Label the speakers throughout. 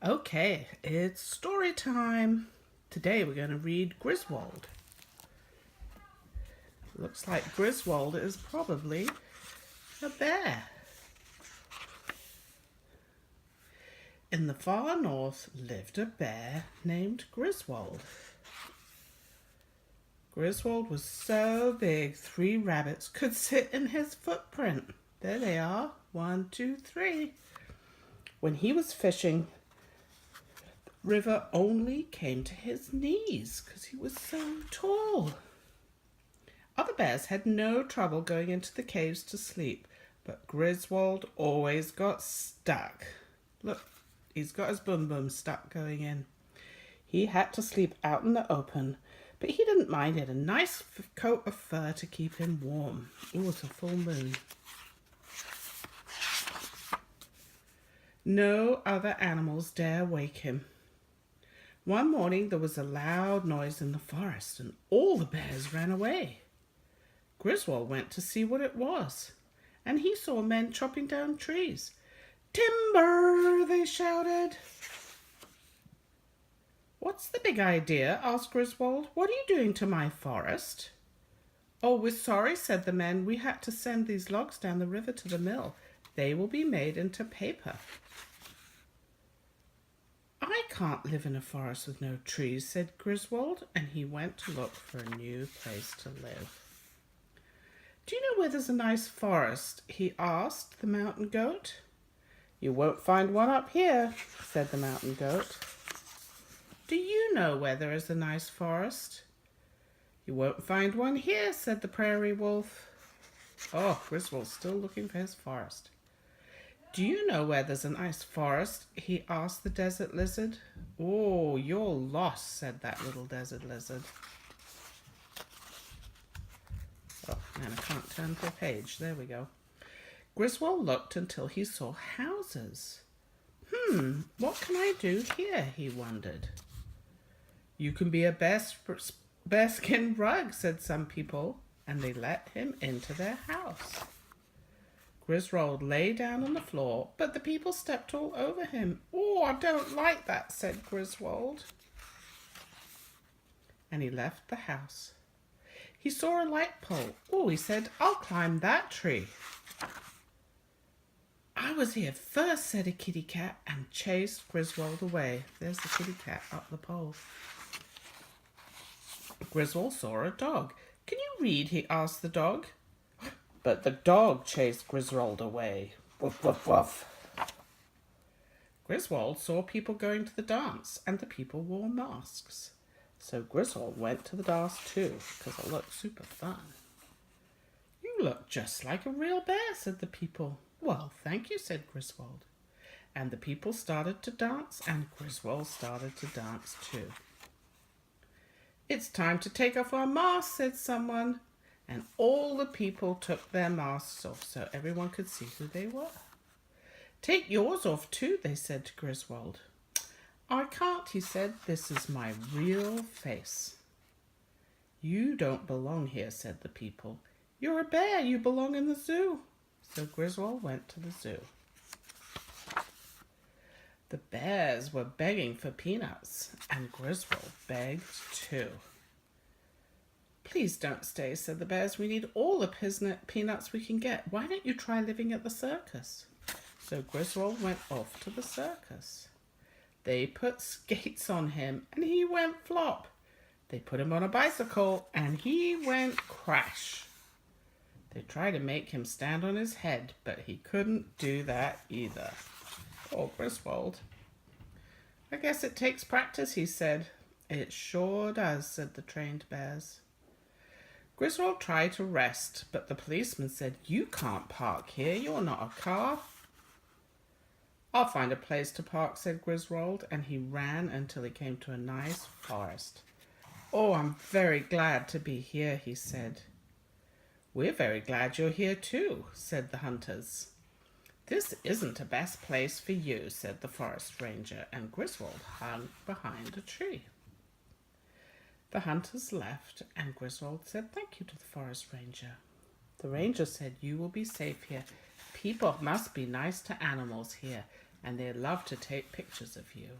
Speaker 1: Okay, it's story time. Today we're going to read Grizzwold. Looks like Grizzwold is probably a bear. In the far north lived a bear named Grizzwold. Grizzwold was so big 3 rabbits could sit in his footprint. There they are, 1, 2, 3. When he was fishing, river only came to his knees because he was so tall. Other bears had no trouble going into the caves to sleep, but Grizzwold always got stuck. Look, he's got his bum bum stuck going in. He had to sleep out in the open, but he didn't mind. He had a nice coat of fur to keep him warm. It was a full moon. No other animals dare wake him. One morning there was a loud noise in the forest and all the bears ran away. Grizzwold went to see what it was, and he saw men chopping down trees. "Timber!" they shouted. "What's the big idea?" asked Grizzwold. "What are you doing to my forest?" "Oh, we're sorry," said the men. "We had to send these logs down the river to the mill. They will be made into paper." "I can't live in a forest with no trees," said Grizzwold, and he went to look for a new place to live. "Do you know where there's a nice forest?" he asked the mountain goat. "You won't find one up here," said the mountain goat. "Do you know where there is a nice forest?" "You won't find one here," said the prairie wolf. Oh, Grizzwold's still looking for his forest. "Do you know where there's a nice forest?" he asked the desert lizard. "Oh, you're lost," said that little desert lizard. Oh, man, I can't turn to a page. There we go. Grizzwold looked until he saw houses. What can I do here?" he wondered. "You can be a bearskin rug," said some people, and they let him into their house. Grizzwold lay down on the floor, but the people stepped all over him. "Oh, I don't like that," said Grizzwold. And he left the house. He saw a light pole. "Oh," he said, "I'll climb that tree." "I was here first," said a kitty cat, and chased Grizzwold away. There's the kitty cat up the pole. Grizzwold saw a dog. "Can you read?" he asked the dog. But the dog chased Grizzwold away. Woof, woof, woof. Grizzwold saw people going to the dance, and the people wore masks. So Grizzwold went to the dance too, because it looked super fun. "You look just like a real bear," said the people. "Well, thank you," said Grizzwold. And the people started to dance, and Grizzwold started to dance too. "It's time to take off our masks," said someone. And all the people took their masks off so everyone could see who they were. "Take yours off too," they said to Grizzwold. "I can't," he said. "This is my real face." "You don't belong here," said the people. "You're a bear. You belong in the zoo." So Grizzwold went to the zoo. The bears were begging for peanuts, and Grizzwold begged too. "Please don't stay," said the bears. "We need all the peanuts we can get. Why don't you try living at the circus?" So Grizzwold went off to the circus. They put skates on him, and he went flop. They put him on a bicycle, and he went crash. They tried to make him stand on his head, but he couldn't do that either. Poor Grizzwold. "I guess it takes practice," he said. "It sure does," said the trained bears. Grizzwold tried to rest, but the policeman said, "You can't park here. You're not a car." "I'll find a place to park," said Grizzwold, and he ran until he came to a nice forest. "Oh, I'm very glad to be here," he said. "We're very glad you're here too," said the hunters. "This isn't the best place for you," said the forest ranger, and Grizzwold hung behind a tree. The hunters left, and Grizzwold said thank you to the forest ranger. The ranger said, "You will be safe here. People must be nice to animals here. and they loved to take pictures of you.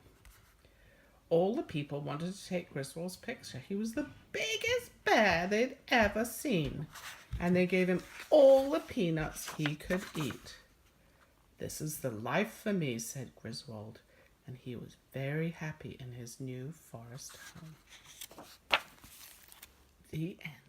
Speaker 1: All the people wanted to take Griswold's picture. He was the biggest bear they'd ever seen, and they gave him all the peanuts he could eat. "This is the life for me," said Grizzwold, and he was very happy in his new forest home. The end.